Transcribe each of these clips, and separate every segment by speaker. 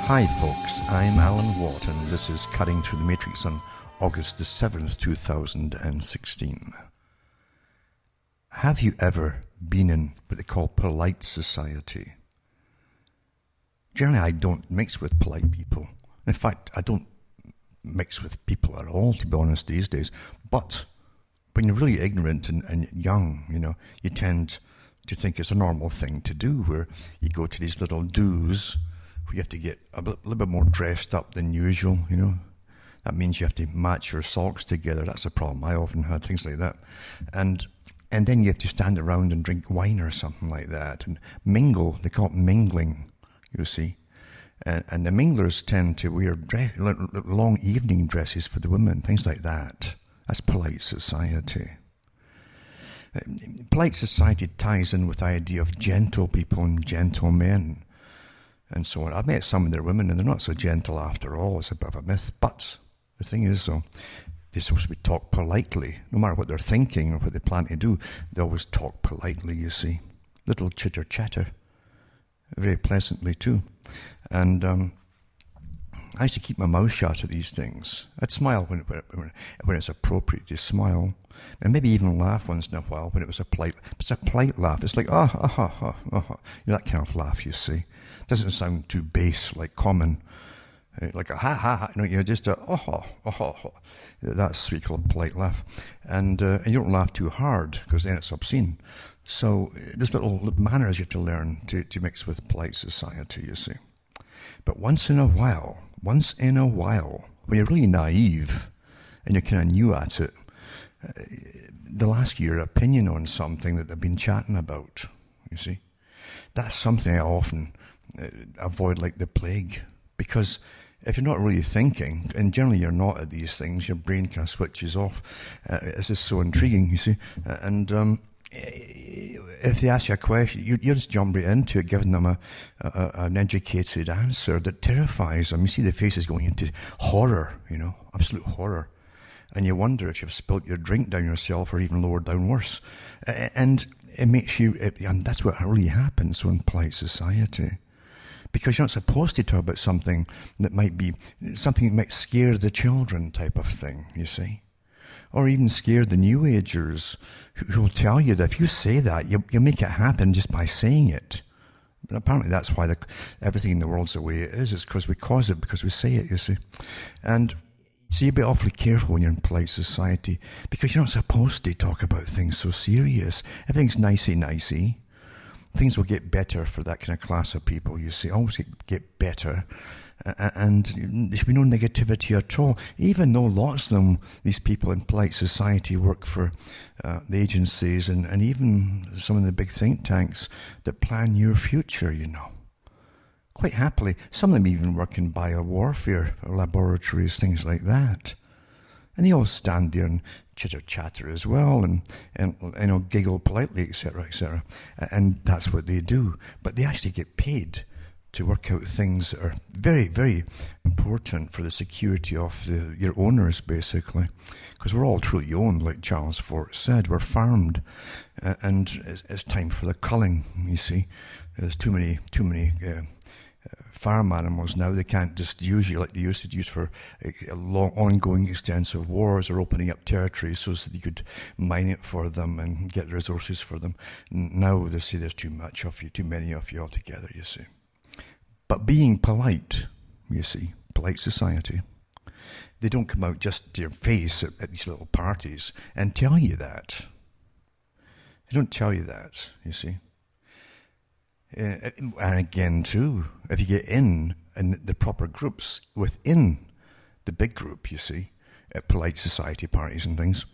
Speaker 1: Hi folks, I'm Alan Watt and this is Cutting Through the Matrix on August the 7th, 2016. Have you ever been in what they call polite society? Generally I don't mix with polite people. In fact, I don't mix with people at all, to be honest, these days. But when you're really ignorant and young, you tend to think it's a normal thing to do, where you go to these little do's where you have to get a little bit more dressed up than usual, That means you have to match your socks together. That's a problem. I often had things like that. And then you have to stand around and drink wine or something like that and mingle. They call it mingling, you see. And the minglers tend to wear long evening dresses for the women, things like that. That's polite society. Polite society ties in with the idea of gentle people and gentlemen and so on. I've met some of their women and they're not so gentle after all. It's a bit of a myth. But the thing is, though, they're supposed to be talk politely. No matter what they're thinking or what they plan to do, they always talk politely, you see. Little chitter-chatter. Very pleasantly, too. And I used to keep my mouth shut at these things. I'd smile when it's appropriate to smile. And maybe even laugh once in a while when it was a polite. It's a polite laugh. It's like, that kind of laugh, you see. Doesn't sound too base, like common. Like a ha, just a That's what you call a polite laugh. And you don't laugh too hard, because then it's obscene. So there's little manners you have to learn to mix with polite society, you see. But once in a while, when you're really naive and you're kind of new at it, they'll ask you your opinion on something that they've been chatting about, you see. That's something I often avoid like the plague, because if you're not really thinking, and generally you're not at these things, your brain kind of switches off. It's just so intriguing, you see. And if they ask you a question, you just jump right into it, giving them an educated answer that terrifies them. You see the faces going into horror, absolute horror. And you wonder if you've spilt your drink down yourself or even lower down worse. And it makes you, and that's what really happens in polite society. Because you're not supposed to talk about something that might scare the children type of thing, you see. Or even scare the New Agers who will tell you that if you say that, you'll make it happen just by saying it. But apparently that's why everything in the world's the way it is. It's because we cause it, because we say it, you see. And so you be awfully careful when you're in polite society, because you're not supposed to talk about things so serious. Everything's nicey. Things will get better for that kind of class of people, you see. Always get better. And there should be no negativity at all. Even though lots of them, these people in polite society, work for the agencies and even some of the big think tanks that plan your future, Quite happily. Some of them even work in biowarfare laboratories, things like that. And they all stand there and chitter-chatter as well and giggle politely, etc., etc. And that's what they do. But they actually get paid to work out things that are very, very important for the security of your owners, basically. Because we're all truly owned, like Charles Fort said. We're farmed. And it's time for the culling, you see. There's too many farm animals now. They can't just use you like they used to use for long, ongoing, extensive wars or opening up territories so that you could mine it for them and get resources for them. Now they say there's too much of you, too many of you altogether, you see. But being polite, you see, polite society, they don't come out just to your face at these little parties and tell you that. They don't tell you that, you see. And again, too, if you get in the proper groups within the big group, you see, at polite society parties and things,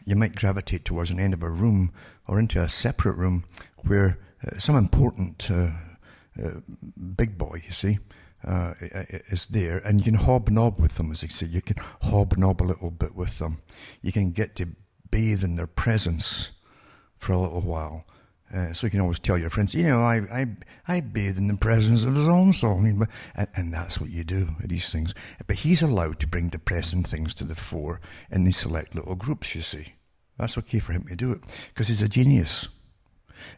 Speaker 1: you might gravitate towards an end of a room or into a separate room where some important big boy, you see, is there, and you can hobnob with them, as they say. You can hobnob a little bit with them. You can get to bathe in their presence for a little while. So you can always tell your friends, I bathe in the presence of so-and-so. And that's what you do at these things. But he's allowed to bring depressing things to the fore in these select little groups, you see. That's okay for him to do it, because he's a genius.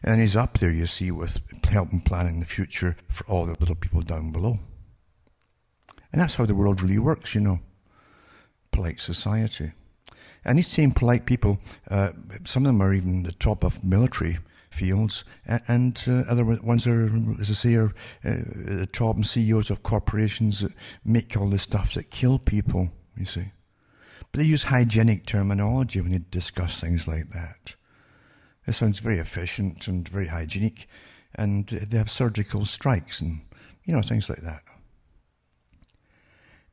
Speaker 1: And he's up there, you see, with helping planning the future for all the little people down below. And that's how the world really works, polite society. And these same polite people, some of them are even the top of military fields, and other ones are, as I say, are the top and CEOs of corporations that make all the stuff that kill people, you see. But they use hygienic terminology when they discuss things like that. It sounds very efficient and very hygienic, and they have surgical strikes and, things like that.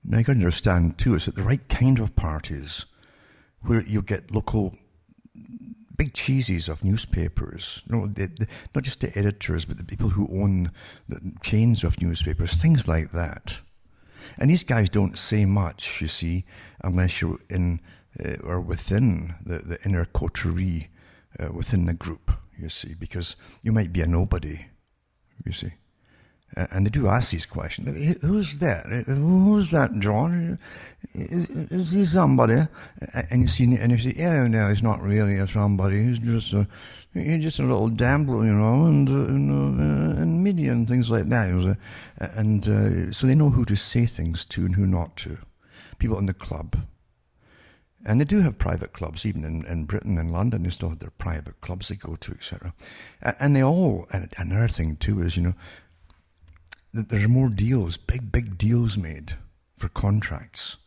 Speaker 1: Now, you've got to understand, too, it's at the right kind of parties where you get local big cheeses of newspapers, not just the editors, but the people who own the chains of newspapers, things like that. And these guys don't say much, you see, unless you're in or within the inner coterie, within the group, you see, because you might be a nobody, you see. And they do ask these questions. Who's that? Who's that, John? Is he somebody? And you see, yeah, no, he's not really a somebody. He's just a little dabbler, and media and things like that. And so they know who to say things to and who not to. People in the club. And they do have private clubs, even in Britain and London. They still have their private clubs they go to, etc. And they all, and another thing too is, that there are more deals, big deals made for contracts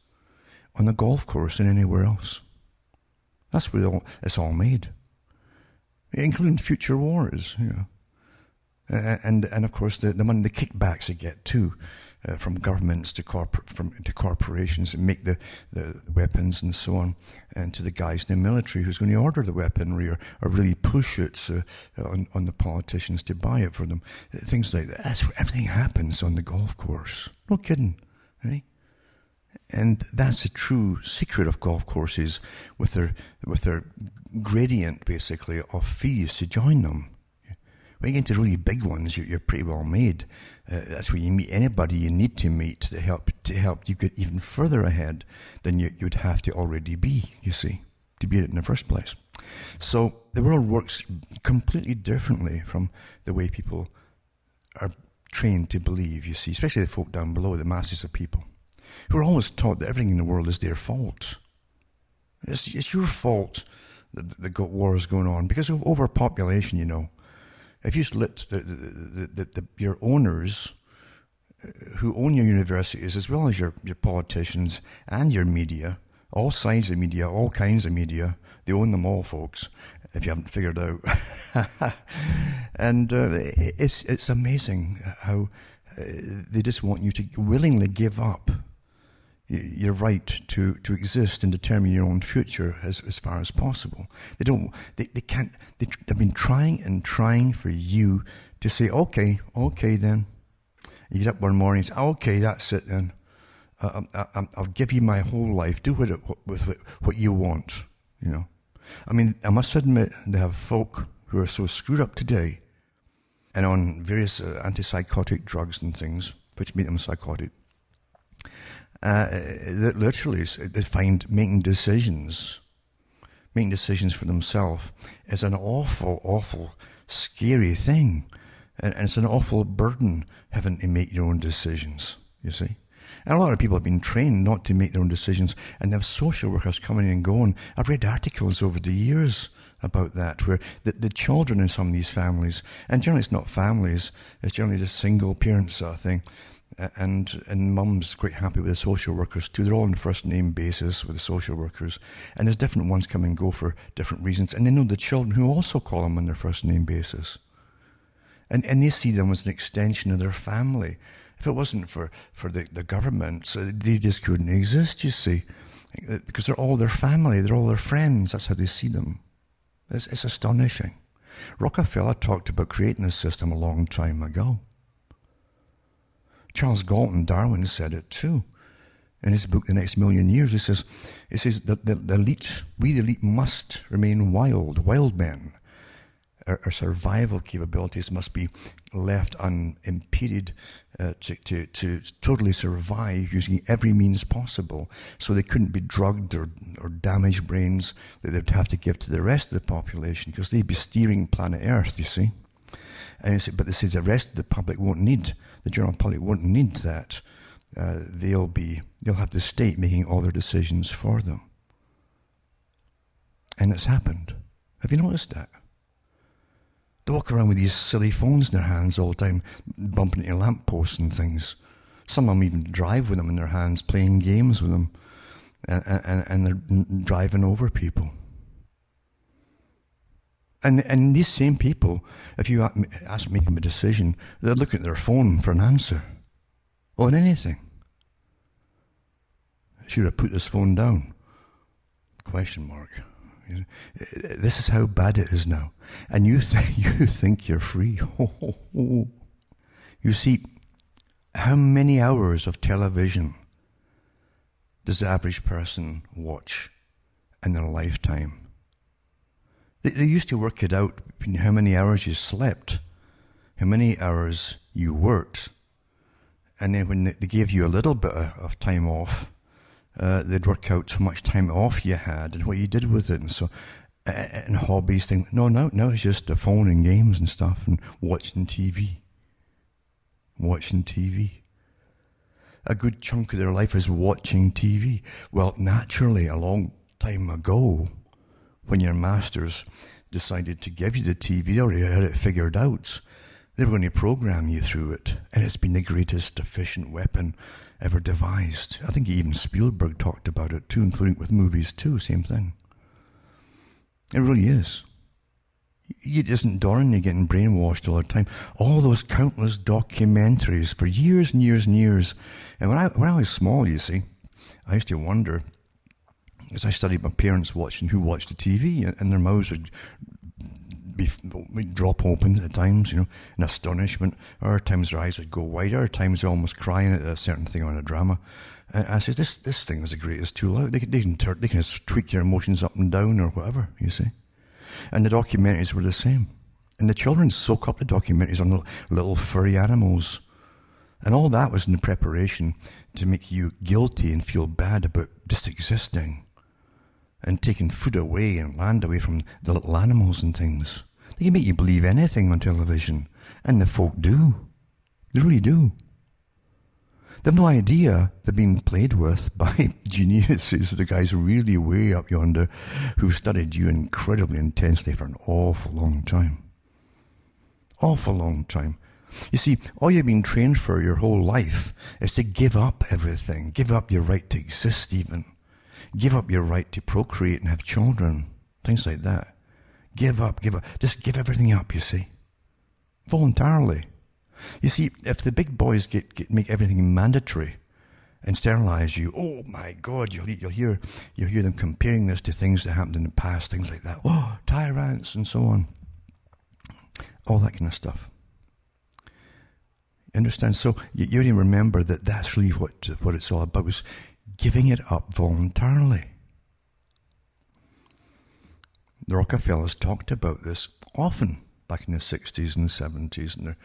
Speaker 1: on the golf course than anywhere else. That's where it's all made, including future wars, and of course the money, the kickbacks they get too, from governments to corporations that make the weapons and so on, and to the guys in the military who's going to order the weaponry or really push it on the politicians to buy it for them. Things like that. That's where everything happens on the golf course. No kidding, right? And that's the true secret of golf courses, with their gradient basically of fees to join them. When you get into really big ones, you're pretty well made. That's where you meet anybody you need to meet to help you get even further ahead than you'd have to already be, you see, to be it in the first place. So the world works completely differently from the way people are trained to believe, you see, especially the folk down below, the masses of people, who are always taught that everything in the world is their fault. It's your fault that the wars going on because of overpopulation, If you let your owners who own your universities, as well as your politicians and your media, all sides of media, all kinds of media, they own them all, folks, if you haven't figured out. And it's amazing how they just want you to willingly give up your right to exist and determine your own future as far as possible. They can't, they've been trying and trying for you to say, okay then. You get up one morning and say, okay, that's it then. I'll give you my whole life. Do with what you want, I mean, I must admit, they have folk who are so screwed up today and on various antipsychotic drugs and things, which make them psychotic, that literally they find making decisions for themselves is an awful, scary thing. And it's an awful burden having to make your own decisions, you see. And a lot of people have been trained not to make their own decisions, and they have social workers coming and going. I've read articles over the years about that, where the children in some of these families, and generally it's not families, it's generally just single parents sort of thing, and mum's quite happy with the social workers too. They're all on first name basis with the social workers, and there's different ones come and go for different reasons, and they know the children who also call them on their first name basis. And they see them as an extension of their family. If it wasn't for the government, they just couldn't exist, you see. Because they're all their family, they're all their friends. That's how they see them. It's astonishing. Rockefeller talked about creating this system a long time ago. Charles Galton Darwin said it too. In his book, The Next Million Years, he says that the elite must remain wild men. Our survival capabilities must be left unimpeded to totally survive using every means possible. So they couldn't be drugged or damaged brains that they'd have to give to the rest of the population, because they'd be steering planet Earth, you see. And but they say the rest of the public won't need, the general public won't need that. they'll have the state making all their decisions for them. And it's happened. Have you noticed that? They walk around with these silly phones in their hands all the time, bumping into lampposts and things. Some of them even drive with them in their hands, playing games with them, and they're driving over people. And these same people, if you ask them to make a decision, they're looking at their phone for an answer on anything. Should I put this phone down? Question mark. This is how bad it is now. And you think you're free. You see, how many hours of television does the average person watch in their lifetime? They used to work it out, how many hours you slept, how many hours you worked, and then when they gave you a little bit of time off, they'd work out how much time off you had and what you did with it, and so and hobbies thing. No, it's just the phone and games and stuff and watching TV. A good chunk of their life is watching TV. Well, naturally, a long time ago, when your masters decided to give you the TV, they already had it figured out. They were going to program you through it, and it's been the greatest efficient weapon ever devised. I think even Spielberg talked about it too, including with movies too, same thing. It really is. It isn't daring, you're getting brainwashed all the time. All those countless documentaries for years and years and years. And when I was small, you see, I used to wonder, as I studied my parents who watched the TV, and their mouths would drop open at times, in astonishment. Or at times their eyes would go wide. Or at times they're almost crying at a certain thing on a drama. And I said, this thing is the greatest tool out. They can tweak their emotions up and down or whatever, you see. And the documentaries were the same. And the children soak up the documentaries on little furry animals. And all that was in the preparation to make you guilty and feel bad about just existing. And taking food away and land away from the little animals and things. They can make you believe anything on television. And the folk do. They really do. They've no idea they're being played with by geniuses, the guys really way up yonder who've studied you incredibly intensely for an awful long time. Awful long time. You see, all you've been trained for your whole life is to give up everything. Give up your right to exist even. Give up your right to procreate and have children. Things like that. Give up. Just give everything up, you see. Voluntarily. You see, if the big boys make everything mandatory and sterilize you, oh my God, you'll hear them comparing this to things that happened in the past, things like that. Oh, tyrants and so on. All that kind of stuff. Understand? So you only remember that that's really what it's all about, was giving it up voluntarily. The Rockefellers talked about this often back in the 60s and the 70s,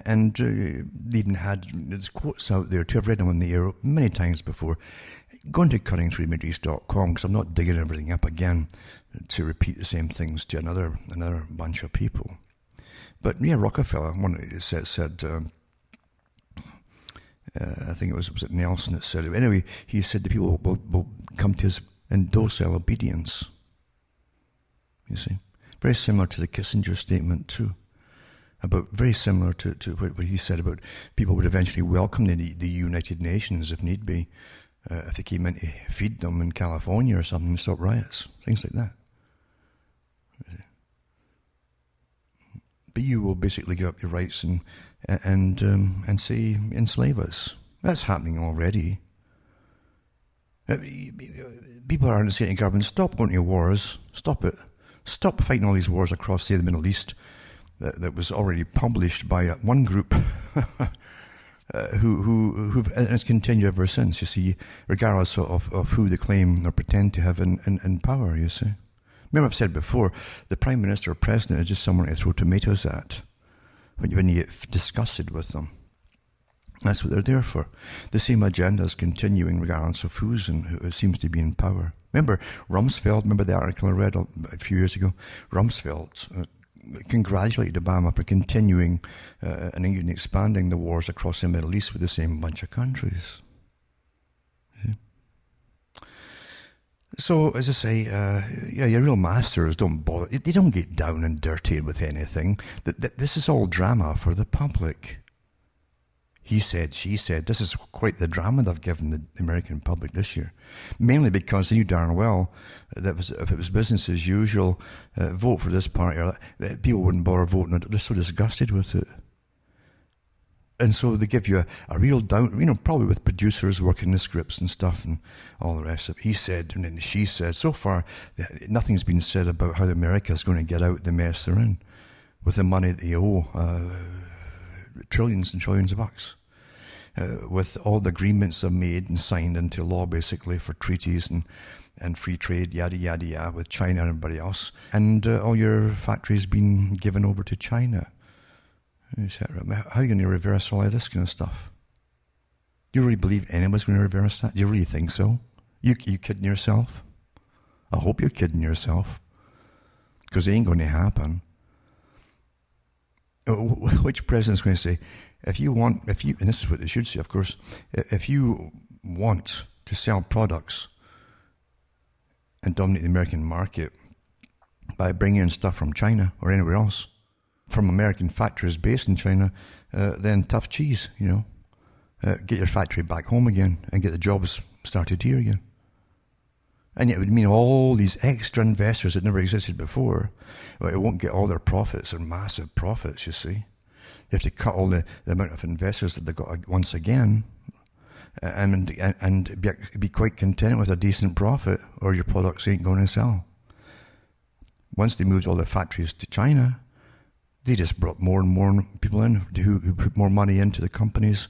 Speaker 1: and they even had these quotes out there too. I've read them on the air many times before. Go into cuttingthroughthematrix.com, because I'm not digging everything up again to repeat the same things to another bunch of people. But yeah, Rockefeller, said I think it was Nelson that said it. Anyway, he said the people will come to his in docile obedience. You see? Very similar to the Kissinger statement too. Very similar to what he said about people would eventually welcome the United Nations if need be, if they came in to feed them in California or something and stop riots, things like that. But you will basically give up your rights and say enslave us. That's happening already. People are saying to government, stop going to wars, stop it. Stop fighting all these wars across the Middle East that was already published by one group who has continued ever since, you see, regardless of who they claim or pretend to have in power, you see. Remember I've said before, the Prime Minister or President is just someone to throw tomatoes at when you get disgusted with them. That's what they're there for. The same agenda is continuing regardless of who seems to be in power. Remember Rumsfeld, remember the article I read a few years ago? Rumsfeld congratulated Obama for continuing and even expanding the wars across the Middle East with the same bunch of countries. Yeah. So, as I say, your real masters don't bother. They don't get down and dirty with anything. This is all drama for the public. He said, she said. This is quite the drama they've given the American public this year. Mainly because they knew darn well that if it was business as usual, vote for this party, or that, people wouldn't bother voting. They're so disgusted with it. And so they give you a real down, probably with producers working the scripts and stuff and all the rest of it. He said, and then she said. So far, nothing's been said about how America's going to get out the mess they're in with the money that they owe, trillions and trillions of bucks. With all the agreements they've made and signed into law, basically, for treaties and free trade, yada, yada, yada, with China and everybody else. And all your factories being given over to China. How are you going to reverse all of this kind of stuff? Do you really believe anyone's going to reverse that? Do you really think so? You kidding yourself? I hope you're kidding yourself. Because it ain't going to happen. Which president's going to say, and this is what they should say, of course, if you want to sell products and dominate the American market by bringing in stuff from China or anywhere else, from American factories based in China, then tough cheese, get your factory back home again and get the jobs started here again. And yet it would mean all these extra investors that never existed before, well, it won't get all their profits, or massive profits, you see. You have to cut all the amount of investors that they got once again, and be quite content with a decent profit, or your products ain't going to sell. Once they moved all the factories to China, they just brought more and more people in who put more money into the companies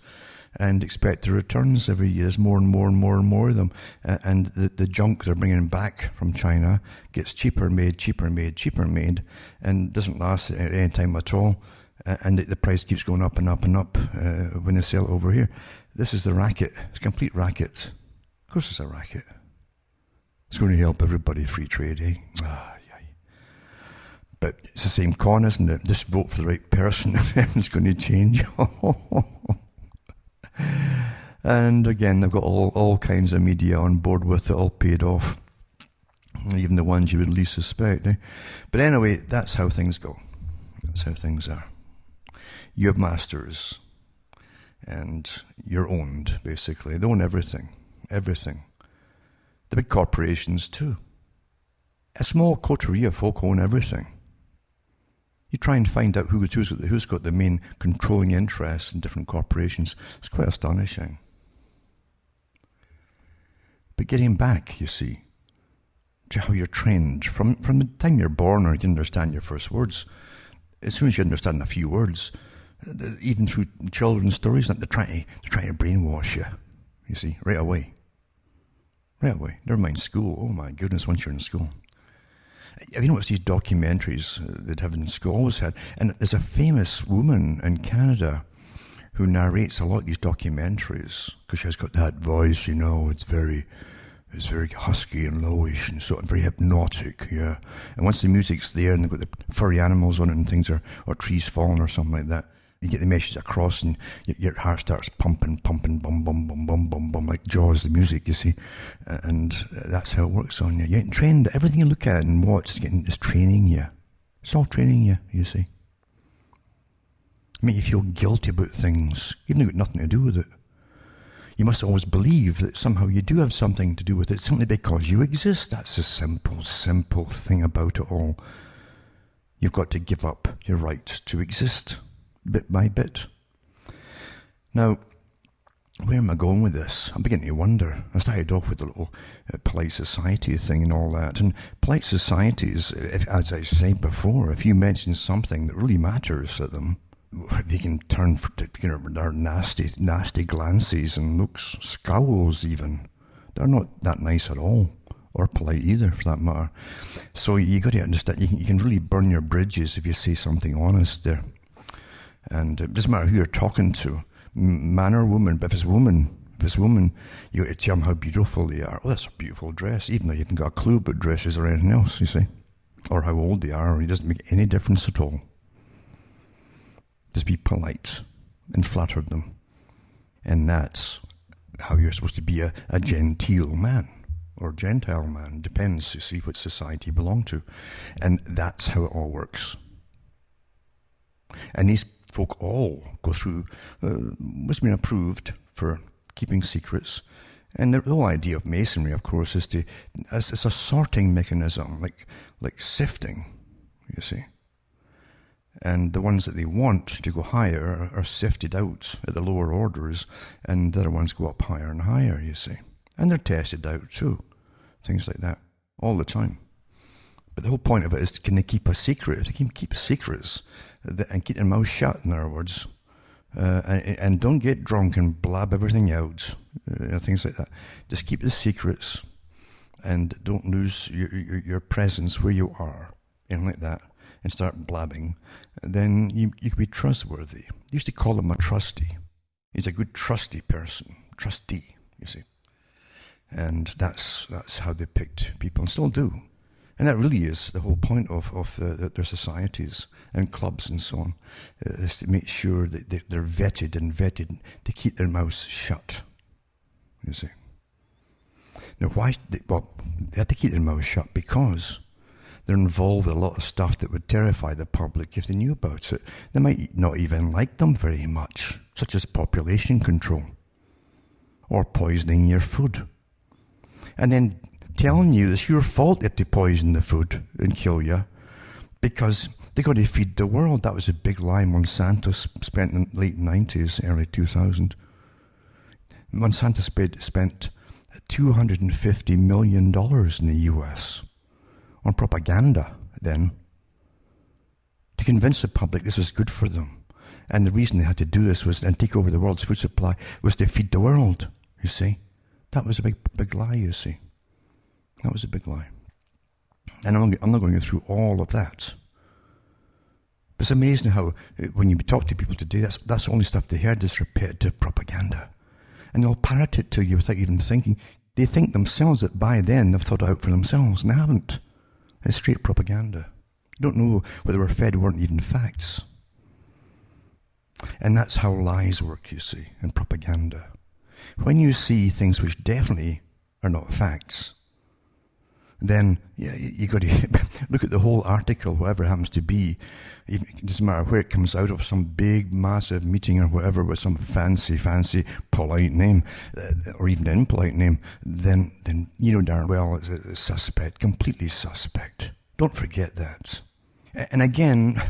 Speaker 1: and expect the returns every year. There's more and more and more and more of them. And the junk they're bringing back from China gets cheaper made, and doesn't last at any time at all. And the price keeps going up and up and up when they sell it over here. This is the racket. It's a complete racket. Of course it's a racket. It's going to help everybody, free trade, eh? But it's the same con, isn't it? Just vote for the right person and everything's going to change. And again, they've got all kinds of media on board with it, all paid off. Even the ones you would least suspect. Eh? But anyway, that's how things go. That's how things are. You have masters. And you're owned, basically. They own everything. Everything. The big corporations, too. A small coterie of folk own everything. You try and find out who's got the main controlling interests in different corporations. It's quite astonishing. But getting back, you see, to how you're trained from the time you're born, or you understand your first words. As soon as you understand a few words, even through children's stories, they're trying to brainwash you. You see, right away. Never mind school. Oh my goodness, once you're in school. Have you noticed these documentaries that have in school always had? And there's a famous woman in Canada who narrates a lot of these documentaries because she's got that voice, it's very husky and lowish and so very hypnotic, yeah. And once the music's there and they've got the furry animals on it and things, or trees falling or something like that, you get the message across and your heart starts pumping, bum, bum, bum, bum, bum, bum, like Jaws, the music, you see. And that's how it works on you. You're getting trained. Everything you look at and watch is training you. It's all training you, you see. Make you feel guilty about things, even though you've got nothing to do with it. You must always believe that somehow you do have something to do with it, simply because you exist. That's the simple thing about it all. You've got to give up your right to exist, bit by bit. Now, where am I going with this? I'm beginning to wonder. I started off with the little polite society thing and all that. And polite societies, as I said before, if you mention something that really matters to them, they can turn for their nasty glances and looks, scowls even. They're not that nice at all, or polite either, for that matter. So you got to understand, you can really burn your bridges if you say something honest there. And it doesn't matter who you're talking to, man or woman. But if it's woman, you got to tell them how beautiful they are. Oh, that's a beautiful dress, even though you haven't got a clue about dresses or anything else, you see. or how old they are. It doesn't make any difference at all. Just be polite and flatter them. And that's how you're supposed to be a genteel man. Or Gentile man, depends, you see, what society you belong to. And that's how it all works. And these folk all go through what's been approved for keeping secrets. And the whole idea of Masonry, of course, is it's a sorting mechanism, like sifting, you see. And the ones that they want to go higher are sifted out at the lower orders, and the other ones go up higher and higher, you see. And they're tested out too. Things like that, all the time. But the whole point of it is, can they keep a secret? If they can keep secrets and keep their mouth shut, in other words, and don't get drunk and blab everything out, things like that. Just keep the secrets and don't lose your presence where you are, and like that, and start blabbing. Then you can be trustworthy. They used to call him a trustee. He's a good trusty person, trustee, you see. And that's how they picked people, and still do. And that really is the whole point of their societies and clubs and so on, is to make sure that they're vetted to keep their mouths shut, you see. Now, why? They had to keep their mouths shut because they're involved with a lot of stuff that would terrify the public if they knew about it. They might not even like them very much, such as population control or poisoning your food. And then telling you it's your fault if they poison the food and kill you because they got to feed the world. That was a big lie Monsanto spent in the late 90s, early 2000. Monsanto spent $250 million in the US on propaganda then to convince the public this was good for them. And the reason they had to do this was and take over the world's food supply was to feed the world, you see. That was a big lie, you see. That was a big lie. And I'm not going to go through all of that. But it's amazing how, when you talk to people today, that's the only stuff they heard, this repetitive propaganda. And they'll parrot it to you without even thinking. They think themselves that by then they've thought it out for themselves, and they haven't. It's straight propaganda. You don't know whether we're fed weren't even facts. And that's how lies work, you see, and propaganda. When you see things which definitely are not facts, then you got to look at the whole article, whatever it happens to be. It doesn't matter where it comes out of, some big, massive meeting or whatever with some fancy, polite name, or even impolite name, then you know darn well it's suspect, completely suspect. Don't forget that. And again,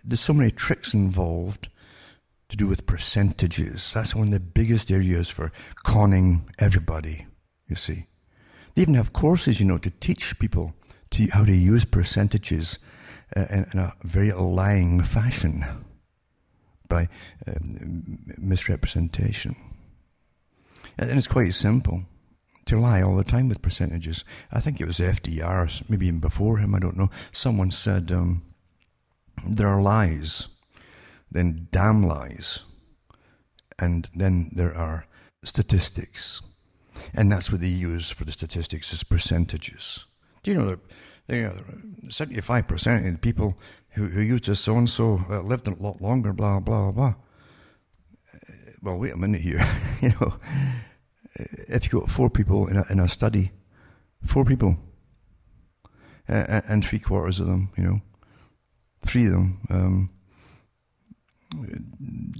Speaker 1: there's so many tricks involved to do with percentages. That's one of the biggest areas for conning everybody, you see. They even have courses, to teach people how to use percentages in a very lying fashion by misrepresentation. And it's quite simple to lie all the time with percentages. I think it was FDR, maybe even before him, I don't know. Someone said there are lies, then damn lies, and then there are statistics. And that's what they use for the statistics, is percentages. Do you know that 75% of the people who use this so-and-so lived a lot longer, blah, blah, blah. Well, wait a minute here. If you got 4 people in a study, 4 people, and 3/4 of them, 3 of them,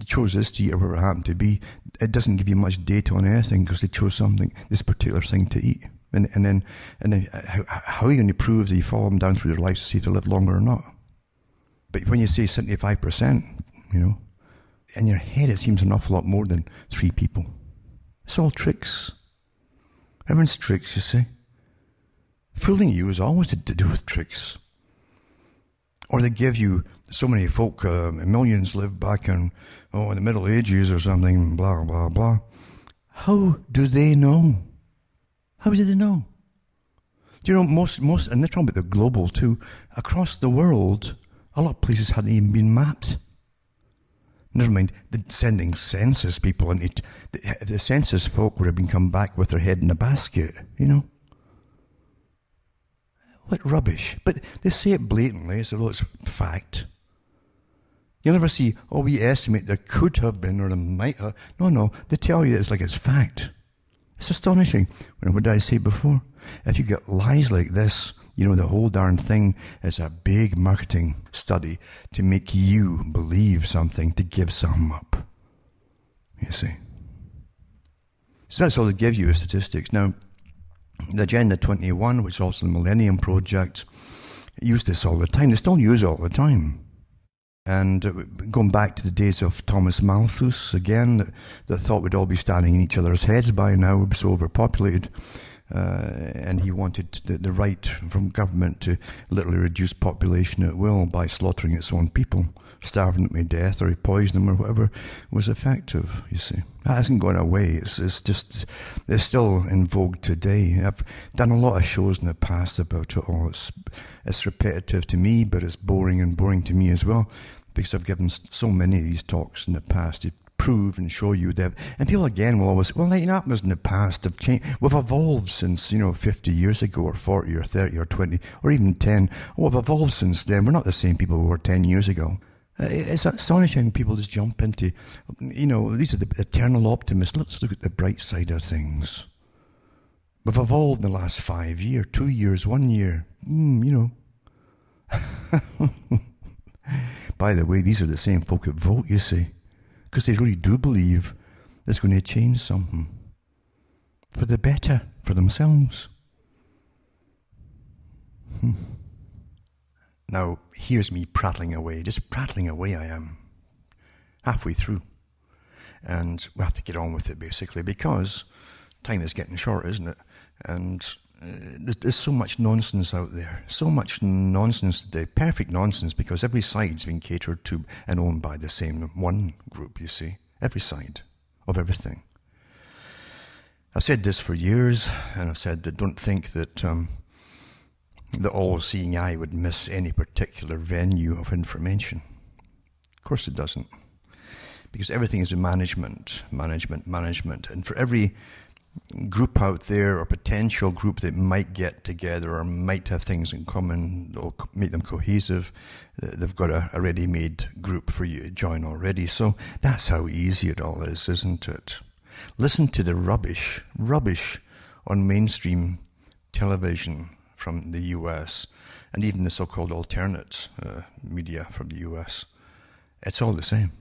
Speaker 1: chose this to eat or whatever it happened to be, it doesn't give you much data on anything because they chose this particular thing to eat. And then how are you going to prove that you follow them down through their lives to see if they live longer or not? But when you say 75%, in your head it seems an awful lot more than 3 people. It's all tricks. Everyone's tricks, you see. Fooling you is always to do with tricks. Or they give you so many folk, millions lived back in the Middle Ages or something, blah, blah, blah. How do they know? How do they know? Do you know, most, and they're talking about the global too, across the world, a lot of places hadn't even been mapped. Never mind sending census people, and the census folk would have been come back with their head in a basket, What rubbish. But they say it blatantly, as though it's fact. You'll never see, we estimate there could have been or there might have. No, they tell you it's like it's fact. It's astonishing. What did I say before? If you get lies like this, the whole darn thing is a big marketing study to make you believe something, to give something up. You see. So that's all they give you as statistics. Now, the Agenda 21, which is also the Millennium Project, use this all the time. They still use it all the time. And going back to the days of Thomas Malthus, again, that thought we'd all be standing in each other's heads by now, we're so overpopulated. And he wanted the right from government to literally reduce population at will by slaughtering its own people, starving them to death, or poison them, or whatever was effective, you see. That hasn't gone away. It's still in vogue today. I've done a lot of shows in the past about it all. It's repetitive to me, but it's boring to me as well, because I've given so many of these talks in the past to prove and show you that. And people again will always, that was in the past, have changed. We've evolved since, 50 years ago, or 40 or 30 or 20 or even 10. We've evolved since then. We're not the same people we were 10 years ago. It's astonishing people just jump into, these are the eternal optimists. Let's look at the bright side of things. We've evolved in the last 5 years, 2 years, 1 year. By the way, these are the same folk that vote, you see. Because they really do believe it's going to change something for the better, for themselves. Now, here's me prattling away. Just prattling away I am. Halfway through. And we have to get on with it, basically, because time is getting short, isn't it? And there's so much nonsense out there. So much nonsense today. Perfect nonsense, because every side's been catered to and owned by the same one group, you see. Every side of everything. I've said this for years, and I've said that don't think that the all-seeing eye would miss any particular venue of information. Of course it doesn't. Because everything is in management. And for every group out there, or potential group that might get together or might have things in common that will make them cohesive, they've got a ready-made group for you to join already. So that's how easy it all is, isn't it? Listen to the rubbish on mainstream television from the US, and even the so-called alternate media from the US. It's all the same.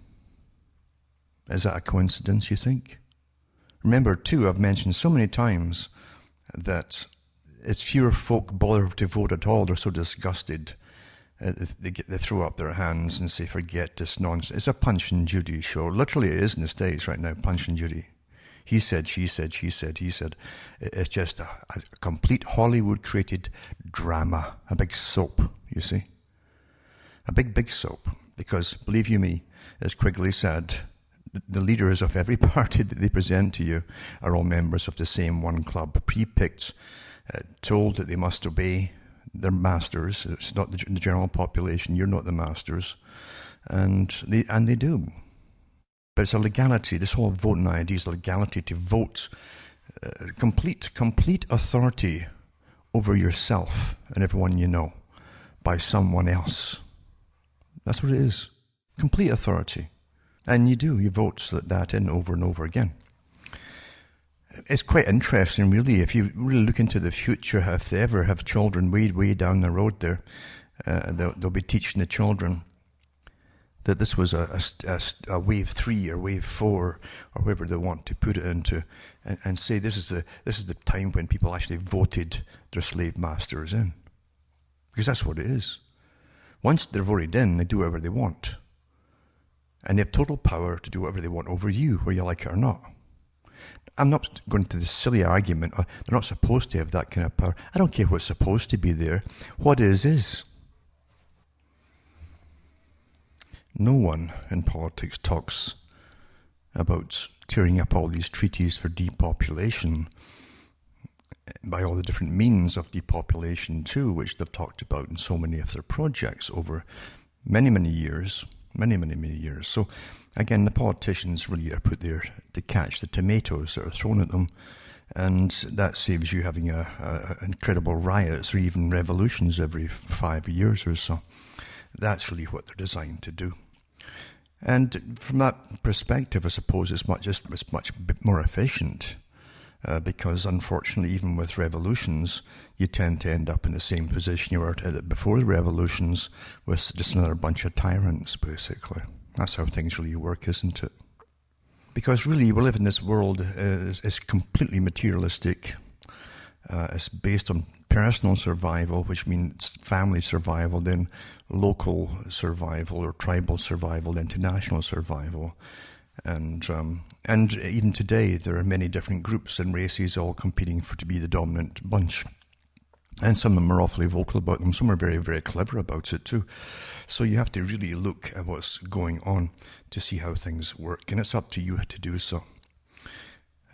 Speaker 1: Is that a coincidence, you think? Remember, too, I've mentioned so many times that it's fewer folk bother to vote at all. They're so disgusted. They throw up their hands and say, forget this nonsense. It's a Punch and Judy show. Literally, it is in the States right now, Punch and Judy. He said, she said, she said, he said. It's just a complete Hollywood-created drama, a big soap, you see. A big soap. Because, believe you me, as Quigley said, the leaders of every party that they present to you are all members of the same one club, pre-picked, told that they must obey their masters. It's not the general population. You're not the masters. And they do. But it's a legality. This whole voting idea is a legality to vote. Complete authority over yourself and everyone you know by someone else. That's what it is. Complete authority. And you vote that in over and over again. It's quite interesting, really, if you really look into the future, if they ever have children way down the road there, they'll be teaching the children that this was a wave 3 or wave 4, or whatever they want to put it into, and say this is the time when people actually voted their slave masters in. Because that's what it is. Once they're voted in, they do whatever they want. And they have total power to do whatever they want over you, whether you like it or not. I'm not going to this silly argument, they're not supposed to have that kind of power. I don't care what's supposed to be there. What is. No one in politics talks about tearing up all these treaties for depopulation, by all the different means of depopulation too, which they've talked about in so many of their projects over many years. Many years. So, again, the politicians really are put there to catch the tomatoes that are thrown at them And that saves you having incredible riots or even revolutions every 5 years or so. That's really what they're designed to do. And from that perspective, I suppose it's much more efficient. Because unfortunately, even with revolutions, you tend to end up in the same position you were before the revolutions, with just another bunch of tyrants, basically. That's how things really work, isn't it? Because really, we live in this world is completely materialistic. It's based on personal survival, which means family survival, then local survival or tribal survival, then national survival. And even today, there are many different groups and races all competing to be the dominant bunch. And some of them are awfully vocal about them. Some are very, very clever about it too. So you have to really look at what's going on to see how things work. And it's up to you to do so.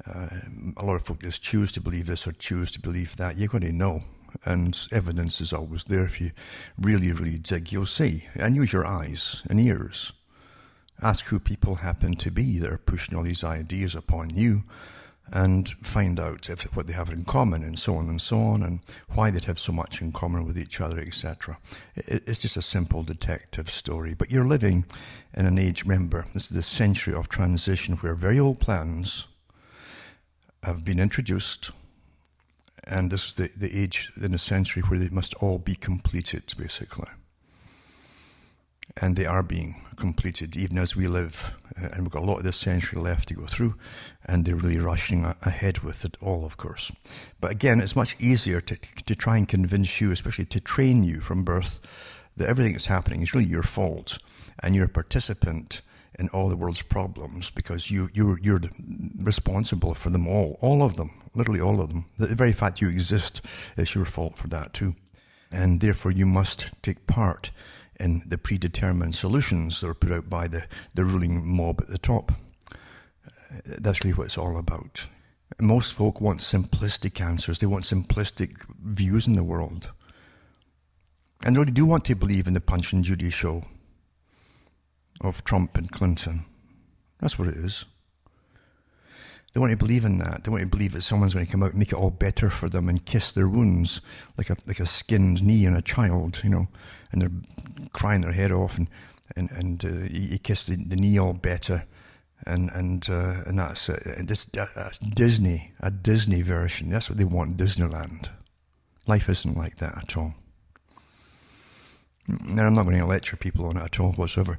Speaker 1: A lot of folk just choose to believe this or choose to believe that. You're going to know. And evidence is always there. If you really, really dig, you'll see. And use your eyes and ears. Ask who people happen to be that are pushing all these ideas upon you, and find out what they have in common, and so on, and why they'd have so much in common with each other, etc. It's just a simple detective story. But you're living in an age, remember, this is the century of transition, where very old plans have been introduced, and this is the age in the century where they must all be completed, basically. And they are being completed, even as we live. And we've got a lot of this century left to go through, and they're really rushing ahead with it all, of course. But again, it's much easier to try and convince you, especially to train you from birth, that everything that's happening is really your fault, and you're a participant in all the world's problems, because you're responsible for them all of them, literally all of them. The very fact you exist is your fault for that too. And therefore you must take part in the predetermined solutions that are put out by the ruling mob at the top. That's really what it's all about. Most folk want simplistic answers. They want simplistic views in the world. And they really do want to believe in the Punch and Judy show of Trump and Clinton. That's what it is. They want to believe in that. They want to believe that someone's going to come out and make it all better for them and kiss their wounds like a skinned knee in a child, and they're crying their head off, and you kiss the knee all better, and that's Disney, a Disney version. That's what they want, Disneyland. Life isn't like that at all. Now, I'm not going to lecture people on it at all whatsoever.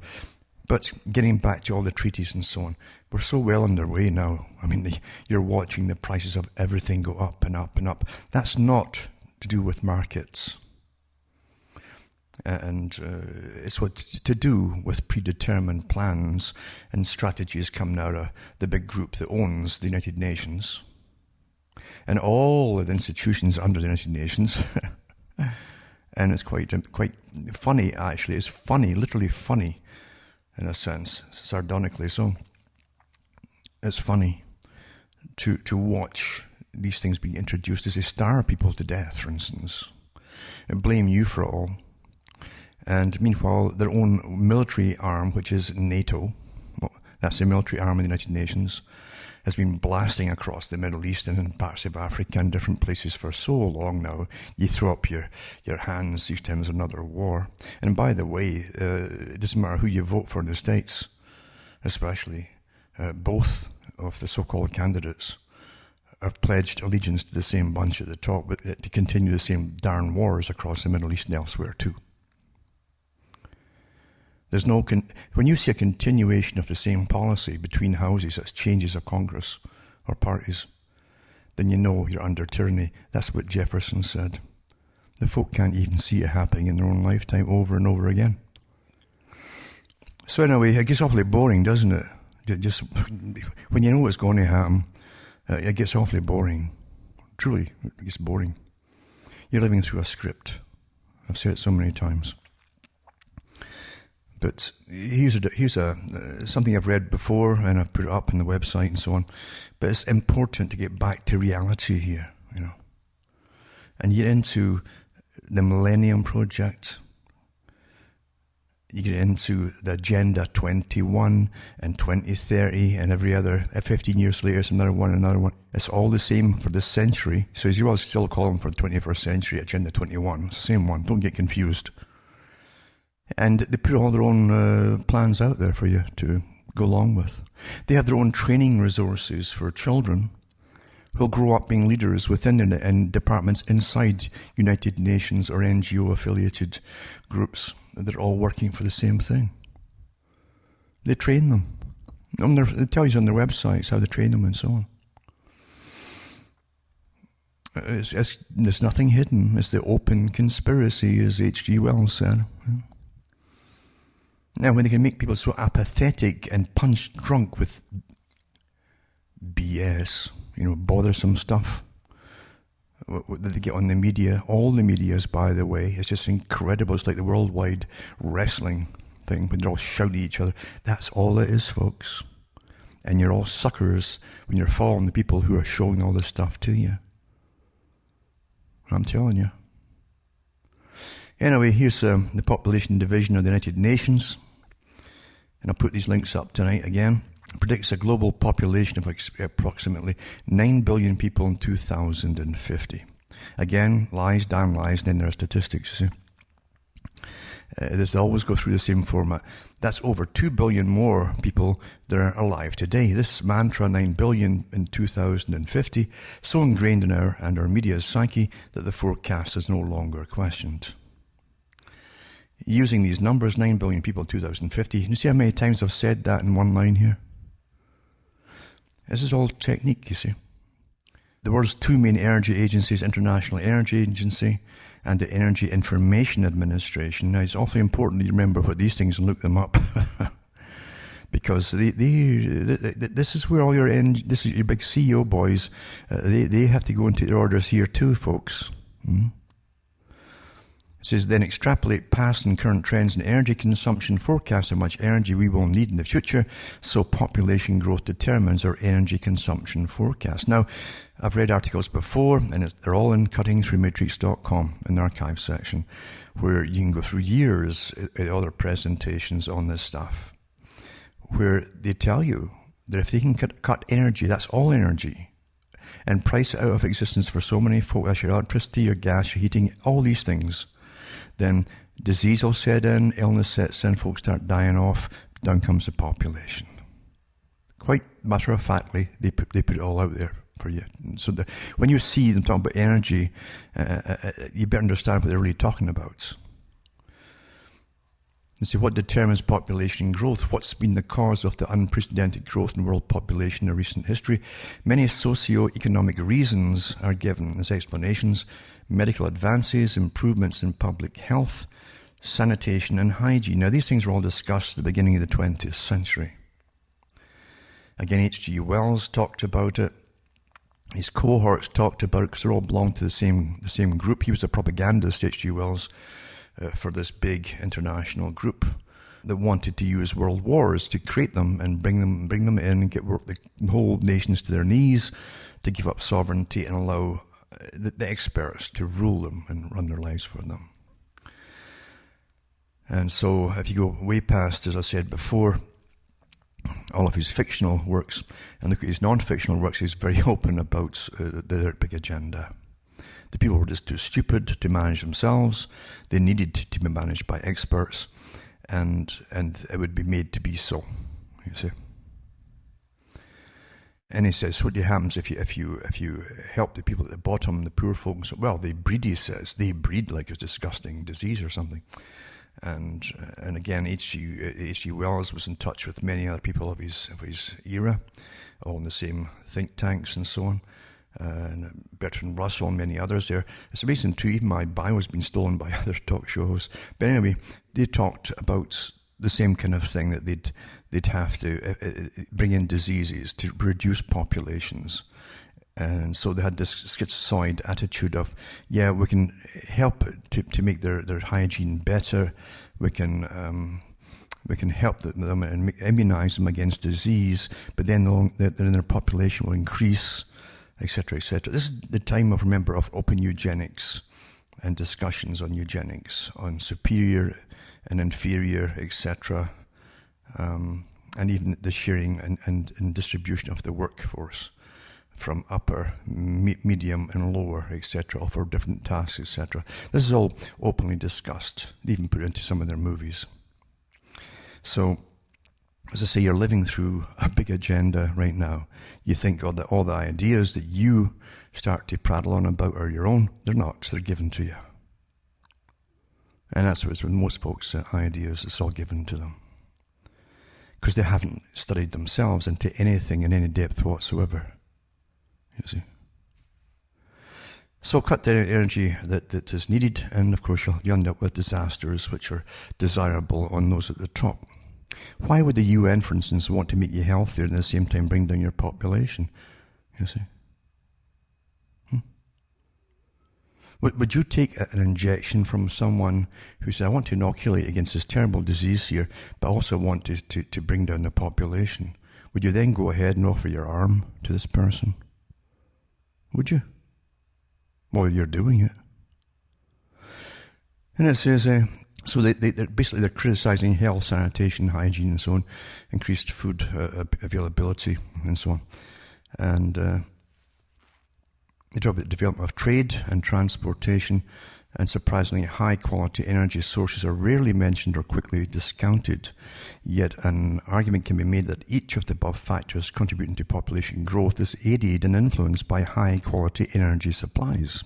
Speaker 1: But getting back to all the treaties and so on, we're so well underway now. I mean, you're watching the prices of everything go up and up and up. That's not to do with markets. And it's what to do with predetermined plans and strategies coming out of the big group that owns the United Nations and all of the institutions under the United Nations. And it's quite funny, actually. It's funny, literally funny, in a sense, sardonically so. It's funny to watch these things being introduced as they starve people to death, for instance, and blame you for it all. And meanwhile, their own military arm, which is NATO, well, that's the military arm of the United Nations, has been blasting across the Middle East and in parts of Africa and different places for so long now. You throw up your hands each time there's another war. And by the way, it doesn't matter who you vote for in the States, especially. Both of the so-called candidates have pledged allegiance to the same bunch at the top, but to continue the same darn wars across the Middle East and elsewhere too. There's no when you see a continuation of the same policy between houses, that's changes of Congress or parties, then you know you're under tyranny. That's what Jefferson said. The folk can't even see it happening in their own lifetime over and over again. So anyway, it gets awfully boring, doesn't it? Just when you know what's going to happen, it gets awfully boring. Truly, it gets boring. You're living through a script. I've said it so many times. But here's something I've read before, and I've put it up on the website and so on. But it's important to get back to reality here, and get into the Millennium Project. you get into the Agenda 21 and 2030 and every other, 15 years later, it's another one. It's all the same for this century. So as you all still call them for the 21st century, Agenda 21. It's the same one. Don't get confused. And they put all their own plans out there for you to go along with. They have their own training resources for children who'll grow up being leaders within and departments inside United Nations or NGO-affiliated groups that are all working for the same thing. They train them. It tells you on their websites how they train them and so on. There's nothing hidden. It's the open conspiracy, as H.G. Wells said. Now, when they can make people so apathetic and punch-drunk with BS, bothersome stuff that they get on the media, all the medias, by the way, it's just incredible. It's like the worldwide wrestling thing when they're all shouting at each other. That's all it is, folks. And you're all suckers when you're following the people who are showing all this stuff to you. I'm telling you. Anyway, here's the population division of the United Nations. And I'll put these links up tonight again. It predicts a global population of approximately 9 billion people in 2050. Again, lies, damn lies, and then there are statistics, you see. This always go through the same format. That's over 2 billion more people that are alive today. This mantra, 9 billion in 2050, so ingrained in our media's psyche that the forecast is no longer questioned. Using these numbers, 9 billion people in 2050, you see how many times I've said that in one line here? This is all technique, you see. The world's two main energy agencies, International Energy Agency and the Energy Information Administration. Now, it's awfully important to remember what these things and look them up. Because this is where all this is your big CEO boys, they have to go and take their orders here too, folks. It says, then extrapolate past and current trends in energy consumption, forecast how much energy we will need in the future, so population growth determines our energy consumption forecast. Now, I've read articles before, and they're all in cuttingthroughmatrix.com in the archive section, where you can go through years at other presentations on this stuff, where they tell you that if they can cut energy, that's all energy, and price it out of existence for so many folk, that's your electricity, your gas, your heating, all these things, then disease will set in, illness sets in, folks start dying off, down comes the population. Quite matter-of-factly, they put it all out there for you. So when you see them talking about energy, you better understand what they're really talking about. And see what determines population growth. What's been the cause of the unprecedented growth in world population in recent history? Many socio-economic reasons are given as explanations. Medical advances, improvements in public health, sanitation and hygiene. Now, these things were all discussed at the beginning of the 20th century. Again, H.G. Wells talked about it. His cohorts talked about it because they all belonged to the same group. He was a propagandist, H.G. Wells, for this big international group that wanted to use world wars to create them and bring them in and get the whole nations to their knees, to give up sovereignty and allow the experts to rule them and run their lives for them. And so if you go way past, as I said before, all of his fictional works and look at his non-fictional works, he's very open about their big agenda. The people were just too stupid to manage themselves. They needed to be managed by experts, and it would be made to be so, you see. And he says, what happens if you help the people at the bottom, the poor folks? Well, they breed, he says. They breed like a disgusting disease or something. And again, H.G. Wells was in touch with many other people of his era, all in the same think tanks and so on. And Bertrand Russell and many others there. It's amazing too, even my bio has been stolen by other talk shows. But anyway, they talked about the same kind of thing, that they'd have to bring in diseases to reduce populations. And so they had this schizoid attitude of, yeah, we can help to make their hygiene better. We can help them and immunize them against disease, but then their population will increase, etc., etc. This is the time of open eugenics. and discussions on eugenics, on superior and inferior, etc., and even the sharing and distribution of the workforce from upper, medium, and lower, etc., for different tasks, etc. This is all openly discussed. They even put it into some of their movies. So, as I say, you're living through a big agenda right now. You think all the ideas that you start to prattle on about are your own. They're not. They're given to you. And that's what's with most folks' ideas. It's all given to them. Because they haven't studied themselves into anything in any depth whatsoever. You see. So cut the energy that is needed, and of course you'll end up with disasters which are desirable on those at the top. Why would the UN, for instance, want to make you healthier and at the same time bring down your population? You see. Would you take an injection from someone who said, I want to inoculate against this terrible disease here, but I also want to bring down the population? Would you then go ahead and offer your arm to this person? Would you? Well, you're doing it. And it says, so they're criticizing health, sanitation, hygiene, and so on, increased food availability, and so on. And they talk about the development of trade and transportation, and surprisingly high-quality energy sources are rarely mentioned or quickly discounted. Yet an argument can be made that each of the above factors contributing to population growth is aided and influenced by high-quality energy supplies.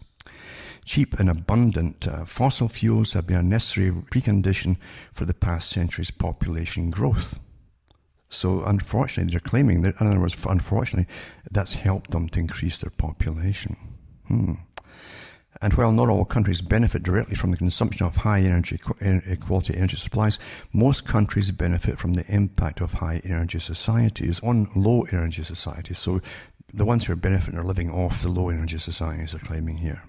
Speaker 1: Cheap and abundant fossil fuels have been a necessary precondition for the past century's population growth. So unfortunately, they're claiming that, in other words, unfortunately, that's helped them to increase their population. And while not all countries benefit directly from the consumption of high quality energy supplies, most countries benefit from the impact of high energy societies on low energy societies. So the ones who are benefiting are living off the low energy societies, they're claiming here.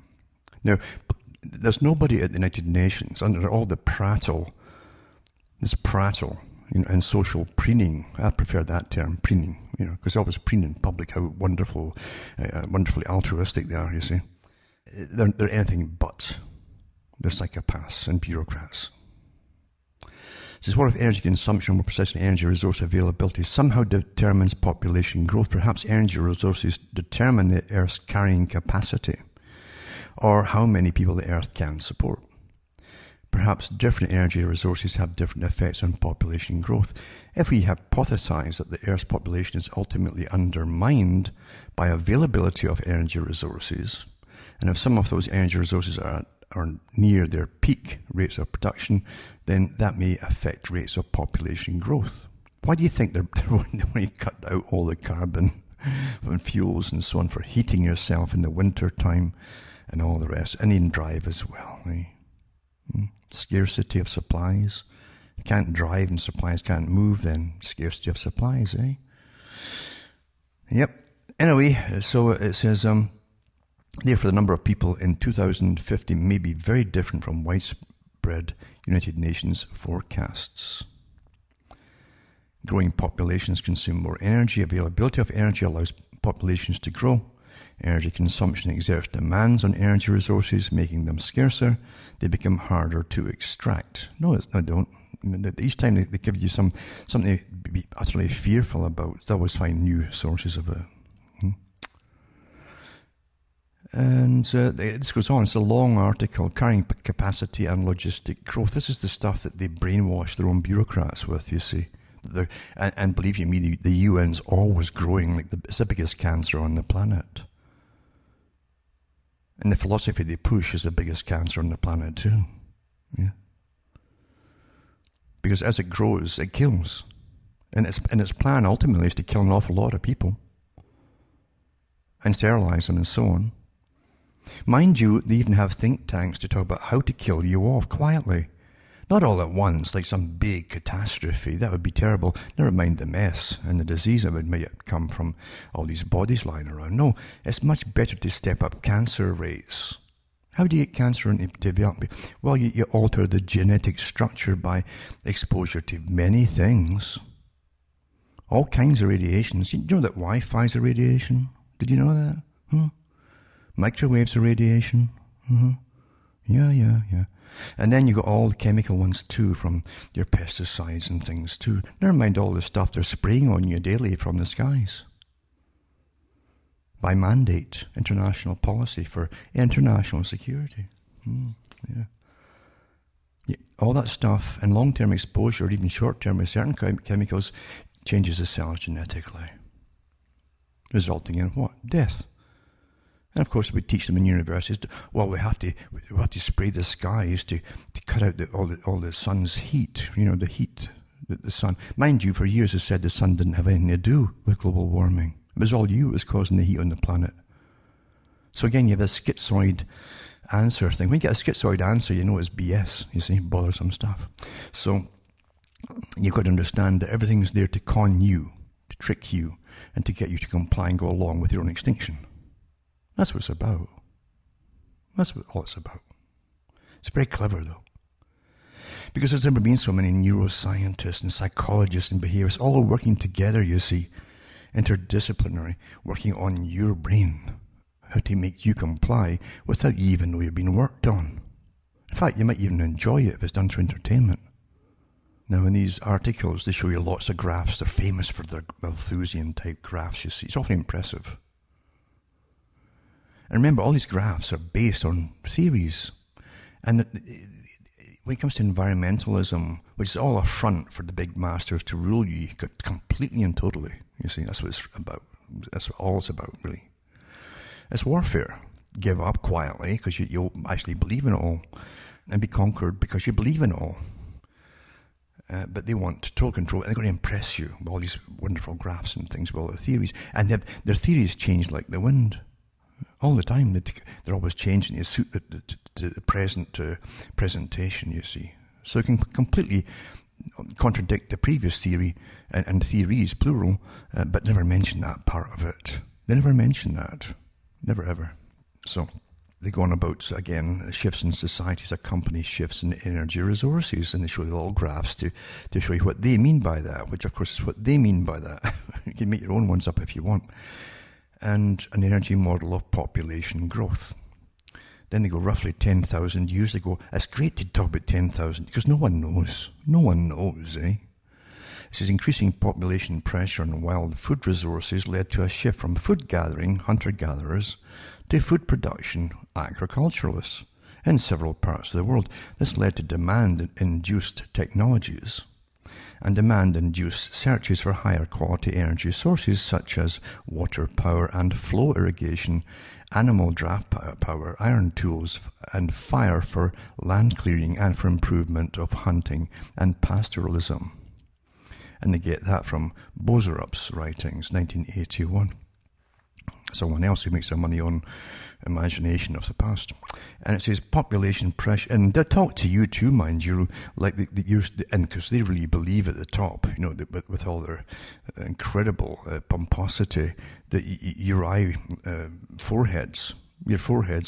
Speaker 1: Now, there's nobody at the United Nations, under all the prattle, and social preening. I prefer that term, preening, because they always preen in public how wonderfully altruistic they are, you see. They're anything but. They're psychopaths and bureaucrats. This is what if energy consumption, more precisely energy resource availability, somehow determines population growth. Perhaps energy resources determine the Earth's carrying capacity, or how many people the Earth can support. Perhaps different energy resources have different effects on population growth. If we hypothesize that the Earth's population is ultimately undermined by availability of energy resources, and if some of those energy resources are near their peak rates of production, then that may affect rates of population growth. Why do you think they're when you cut out all the carbon and fuels and so on for heating yourself in the winter time and all the rest, and in drive as well, eh? Scarcity of supplies. You can't drive and supplies can't move, then scarcity of supplies, eh? Yep. Anyway, so it says, therefore the number of people in 2050 may be very different from widespread United Nations forecasts. Growing populations consume more energy. Availability of energy allows populations to grow. Energy consumption exerts demands on energy resources, making them scarcer. They become harder to extract. No, they don't. Each time they give you something to be utterly fearful about, they always find new sources of it. And this goes on. It's a long article, carrying capacity and logistic growth. This is the stuff that they brainwash their own bureaucrats with, you see. And believe you me, the UN's always growing. It's the biggest cancer on the planet. And the philosophy they push is the biggest cancer on the planet too. Yeah. Because as it grows, it kills. And its plan ultimately is to kill an awful lot of people. And sterilize them and so on. Mind you, they even have think tanks to talk about how to kill you off quietly. Not all at once, like some big catastrophe. That would be terrible. Never mind the mess and the disease that might come from all these bodies lying around. No, it's much better to step up cancer rates. How do you get cancer into development? Well, you alter the genetic structure by exposure to many things. All kinds of radiations. You know that Wi-Fi is a radiation? Did you know that? Microwaves are radiation. Yeah. And then you got all the chemical ones too, from your pesticides and things too. Never mind all the stuff they're spraying on you daily from the skies. By mandate, international policy for international security. Yeah. All that stuff and long-term exposure, or even short-term with certain chemicals, changes the cells genetically, resulting in what? Death. And of course, we teach them in universities. We have to spray the skies to cut out all the sun's heat. The heat that the sun. Mind you, for years they said the sun didn't have anything to do with global warming. It was all you that was causing the heat on the planet. So again, you have a schizoid answer thing. When you get a schizoid answer, you know it's BS. You see, bothersome stuff. So you've got to understand that everything's there to con you, to trick you, and to get you to comply and go along with your own extinction. That's what it's about. That's what all it's about. It's very clever, though. Because there's never been so many neuroscientists and psychologists and behaviorists all working together, you see, interdisciplinary, working on your brain, how to make you comply without you even know you're being worked on. In fact, you might even enjoy it if it's done for entertainment. Now, in these articles, they show you lots of graphs. They're famous for their Malthusian-type graphs, you see. It's awfully impressive. And remember, all these graphs are based on theories. And when it comes to environmentalism, which is all a front for the big masters to rule you completely and totally, you see, that's what it's about. That's what all it's about, really. It's warfare. Give up quietly because you'll actually believe in it all, and be conquered because you believe in it all. But they want total control, and they're going to impress you with all these wonderful graphs and things, with all their theories. And their theories change like the wind. All the time. They're always changing to suit the present presentation, you see. So it can completely contradict the previous theory and theories, plural, but never mention that part of it. They never mention that. Never ever. So they go on about, again, shifts in societies accompany shifts in energy resources, and they show you little graphs to show you what they mean by that, which of course is what they mean by that. You can make your own ones up if you want. And an energy model of population growth. Then they go roughly 10,000 years ago. It's great to talk about 10,000 because no one knows. No one knows, eh? It says increasing population pressure on wild food resources led to a shift from food gathering, hunter-gatherers, to food production, agriculturalists, in several parts of the world. This led to demand-induced technologies and demand-induced searches for higher quality energy sources such as water power and flow irrigation, animal draft power, iron tools, and fire for land clearing and for improvement of hunting and pastoralism. And they get that from Boserup's writings, 1981. Someone else who makes their money on imagination of the past. And it says population pressure, and they talk to you too, mind you, like and because they really believe at the top, with all their incredible pomposity, that your foreheads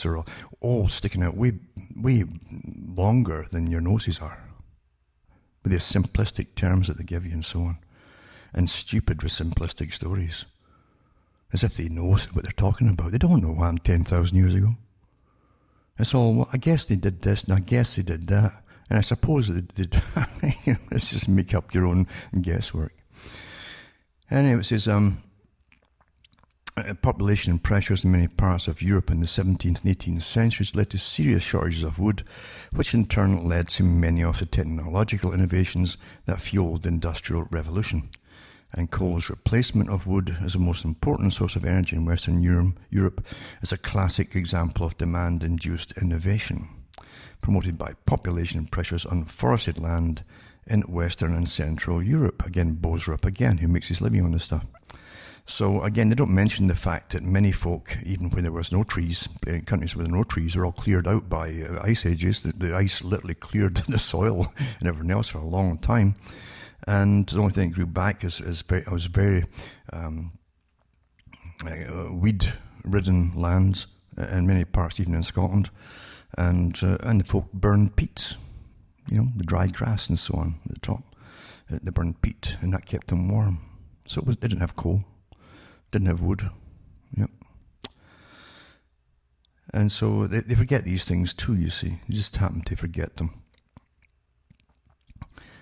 Speaker 1: are all sticking out way longer than your noses are, with these simplistic terms that they give you and so on, and stupid simplistic stories. As if they know what they're talking about. They don't know what happened 10,000 years ago. It's all, well, I guess they did this, and I guess they did that, and I suppose they did. Let's just make up your own guesswork. Anyway, it says, population pressures in many parts of Europe in the 17th and 18th centuries led to serious shortages of wood, which in turn led to many of the technological innovations that fueled the Industrial Revolution. And coal's replacement of wood as the most important source of energy in Western Europe is a classic example of demand-induced innovation, promoted by population pressures on forested land in Western and Central Europe. Again, Boserup again, who makes his living on this stuff. So again, they don't mention the fact that many folk, even when there was no trees, in countries with no trees, are all cleared out by ice ages. The ice literally cleared the soil and everything else for a long time. And the only thing that grew back was very weed-ridden lands in many parts, even in Scotland, and the folk burned peat, the dried grass and so on at the top. They burned peat, and that kept them warm. So they didn't have coal, didn't have wood. Yep. And so they forget these things too, you see. You just happen to forget them.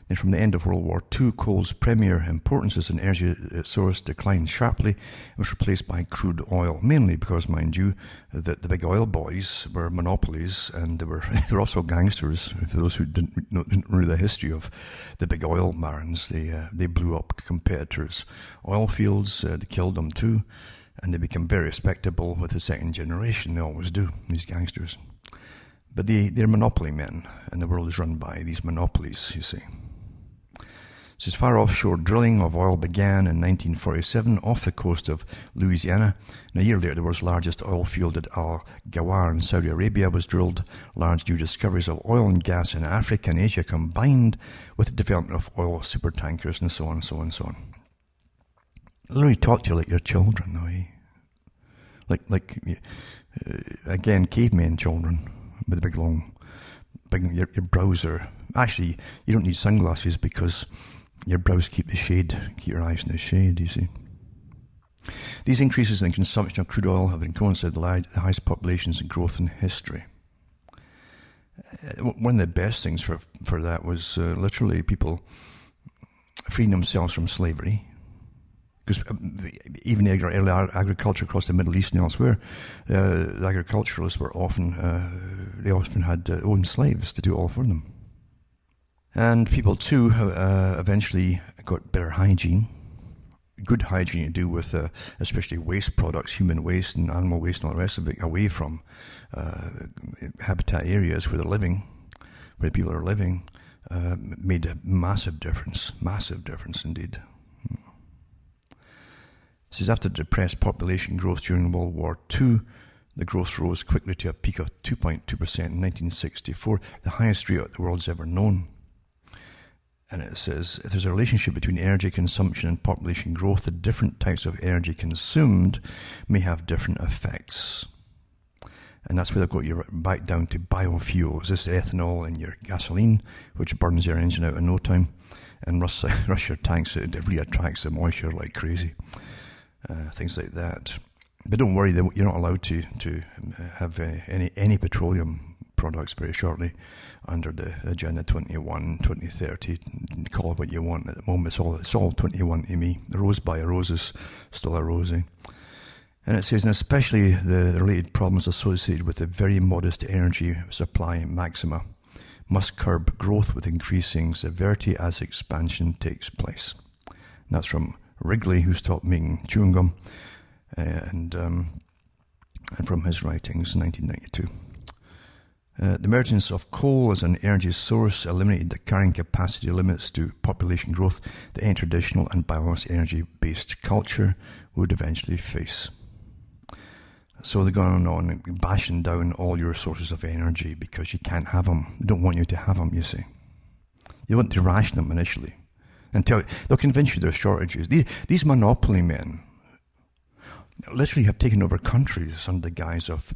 Speaker 1: Then from the end of World War II, coal's premier importance as an energy source declined sharply and was replaced by crude oil, mainly because, mind you, that the big oil boys were monopolies, and they were also gangsters. For those who didn't know the history of the big oil barons, they blew up competitors' oil fields, they killed them too, and they became very respectable with the second generation. They always do, these gangsters. But they're monopoly men, and the world is run by these monopolies, you see. As far offshore drilling of oil began in 1947 off the coast of Louisiana, and a year later the world's largest oil field at Al Ghawar in Saudi Arabia was drilled. Large new discoveries of oil and gas in Africa and Asia combined with the development of oil supertankers and so on and so on and so on. They literally talk to you like your children, no? Again, cavemen children with a big your browser. Actually, you don't need sunglasses because your brows keep your eyes in the shade, you see. These increases in consumption of crude oil have been coincided with the highest populations and growth in history. One of the best things for that was literally people freeing themselves from slavery. Because even the early agriculture across the Middle East and elsewhere, the agriculturalists were often had owned slaves to do it all for them. And people too eventually got better hygiene, good hygiene to do with especially waste products, human waste and animal waste and all the rest of it, away from habitat areas where they're living, where people are living, made a massive difference indeed. This is after the depressed population growth during World War II. The growth rose quickly to a peak of 2.2% in 1964, the highest rate the world's ever known. And it says, if there's a relationship between energy consumption and population growth, the different types of energy consumed may have different effects. And that's where they've got you back down to biofuels. This ethanol in your gasoline, which burns your engine out in no time, and rush your tanks, it reattracts the moisture like crazy. Things like that. But don't worry, you're not allowed to have any petroleum products very shortly under the Agenda 21, 2030. Call it what you want at the moment. It's all 21 to me. The rose by a rose is still a rosy. And it says, and especially the related problems associated with the very modest energy supply maxima must curb growth with increasing severity as expansion takes place. And that's from Wrigley, who stopped making chewing gum, and from his writings in 1992. The emergence of coal as an energy source eliminated the carrying capacity limits to population growth that any traditional and biomass energy-based culture would eventually face. So they're going on bashing down all your sources of energy because you can't have them. They don't want you to have them, you see. You want to ration them initially. Until they'll convince you there's shortages. These monopoly men literally have taken over countries under the guise of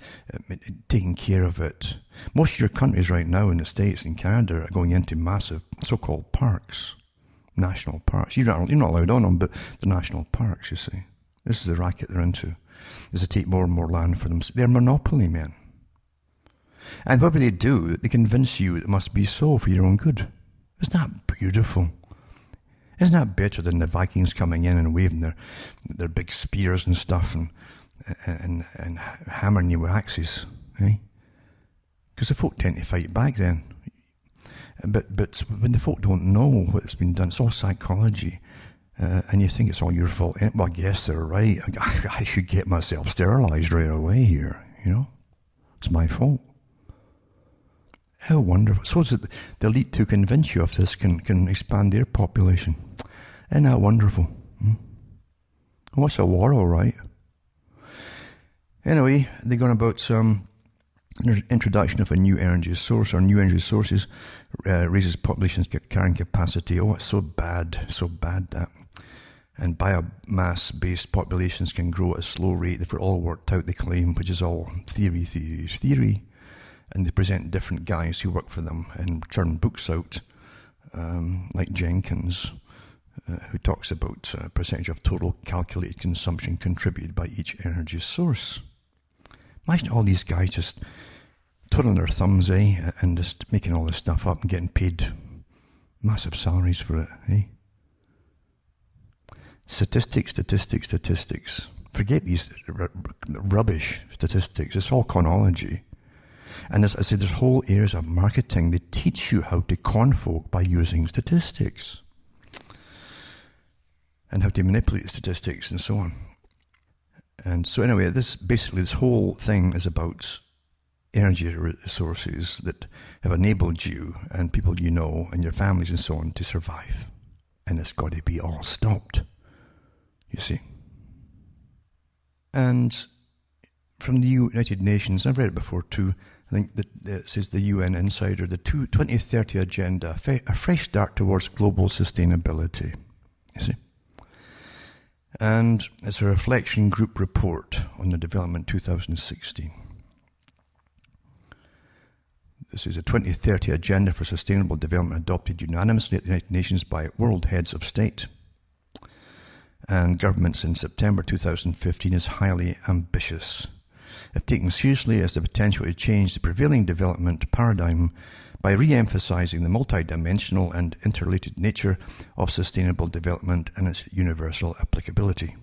Speaker 1: taking care of it. Most of your countries right now in the States and Canada are going into massive so-called parks, national parks. You're not allowed on them, but the national parks, you see. This is the racket they're into, is to take more and more land for them. They're monopoly men. And whatever they do, they convince you it must be so for your own good. Isn't that beautiful? Isn't that better than the Vikings coming in and waving their big spears and stuff and hammering you with axes, eh? Because the folk tend to fight back then. But when the folk don't know what's been done, it's all psychology, and you think it's all your fault. Well, I guess they're right. I should get myself sterilized right away here, you know? It's my fault. How wonderful. So that the elite who convince you of this can expand their population. Isn't that wonderful? What's a war, all right? Anyway, they're going about introduction of a new energy source or new energy sources raises population's carrying capacity. Oh, it's so bad that. And biomass-based populations can grow at a slow rate if we're all worked out, they claim, which is all theory. And they present different guys who work for them and churn books out, like Jenkins, who talks about percentage of total calculated consumption contributed by each energy source. Imagine all these guys just twiddling their thumbs, and just making all this stuff up and getting paid massive salaries for it, Statistics. Forget these rubbish statistics. It's all chronology. And as I say, there's whole areas of marketing. They teach you how to con folk by using statistics and how to manipulate statistics and so on. And so anyway, this whole thing is about energy resources that have enabled you and people you know and your families and so on to survive. And it's got to be all stopped, you see. And from the United Nations, I've read it before too, I think that it says the UN Insider, the 2030 Agenda, a fresh start towards global sustainability, you see. And it's a reflection group report on the development 2016. This is a 2030 Agenda for Sustainable Development adopted unanimously at the United Nations by world heads of state and governments in September 2015 is highly ambitious. If taken seriously, has the potential to change the prevailing development paradigm by re-emphasizing the multidimensional and interrelated nature of sustainable development and its universal applicability.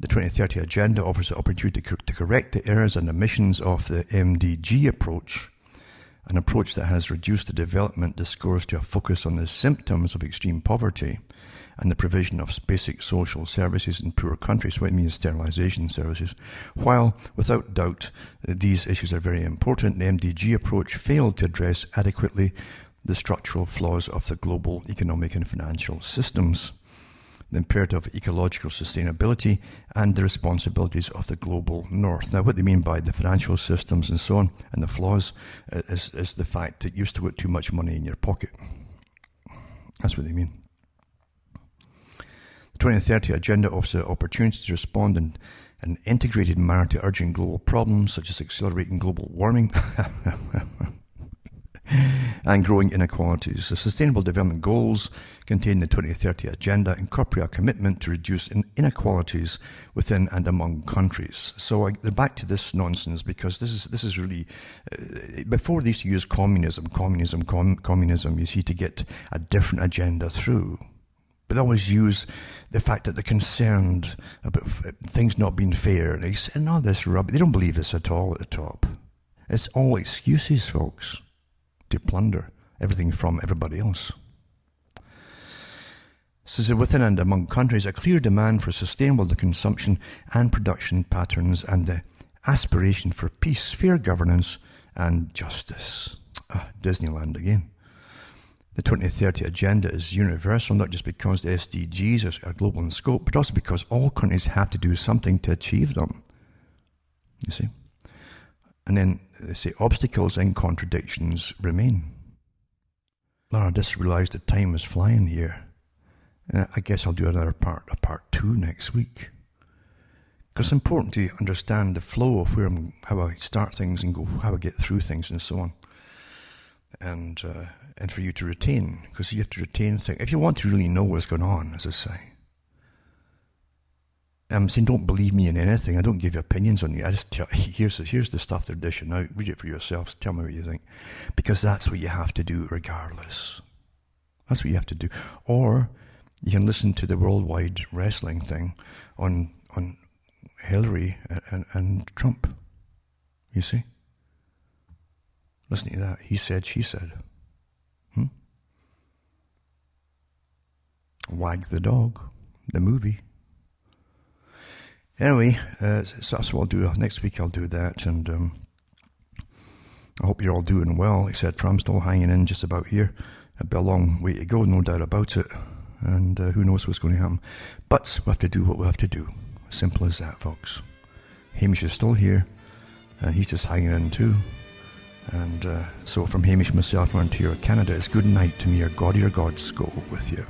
Speaker 1: The 2030 Agenda offers the opportunity to correct the errors and omissions of the MDG approach, an approach that has reduced the development discourse to a focus on the symptoms of extreme poverty and the provision of basic social services in poor countries, what it means sterilization services. While, without doubt, these issues are very important, the MDG approach failed to address adequately the structural flaws of the global economic and financial systems, the imperative of ecological sustainability, and the responsibilities of the global north. Now, what they mean by the financial systems and so on, and the flaws, is the fact that you still got too much money in your pocket. That's what they mean. The 2030 Agenda offers the opportunity to respond in an integrated manner to urgent global problems such as accelerating global warming and growing inequalities. The Sustainable Development Goals contained in the 2030 Agenda incorporate a commitment to reduce inequalities within and among countries. So they're back to this nonsense because this is really, before they used to use communism, you see, to get a different agenda through. But they always use the fact that they're concerned about things not being fair. And they say, no, this rubbish. They don't believe this at all at the top. It's all excuses, folks, to plunder everything from everybody else. So within and among countries, a clear demand for sustainable consumption and production patterns and the aspiration for peace, fair governance and justice. Disneyland again. The 2030 Agenda is universal, not just because the SDGs are global in scope, but also because all countries have to do something to achieve them. You see? And then they say obstacles and contradictions remain. Laura, I just realised the time is flying here. I guess I'll do a part 2 next week. Because it's important to understand the flow of how I start things and how I get through things and so on. And for you to retain, because you have to retain things. If you want to really know what's going on, as I say. I'm saying don't believe me in anything. I don't give you opinions on you. I just tell here's the stuff they're dishing out. Read it for yourselves. Tell me what you think. Because that's what you have to do regardless. That's what you have to do. Or you can listen to the worldwide wrestling thing on Hillary and Trump. You see? Listen to that. He said, she said. Wag the Dog, the movie. Anyway, so that's what I'll do. Next week I'll do that, and I hope you're all doing well, etc. I'm still hanging in just about here. It'll be a long way to go, no doubt about it, and who knows what's going to happen. But we have to do what we have to do. Simple as that, folks. Hamish is still here, and he's just hanging in too. And so from Hamish, myself, from Ontario, Canada, it's good night to me. Your God, your gods go with you.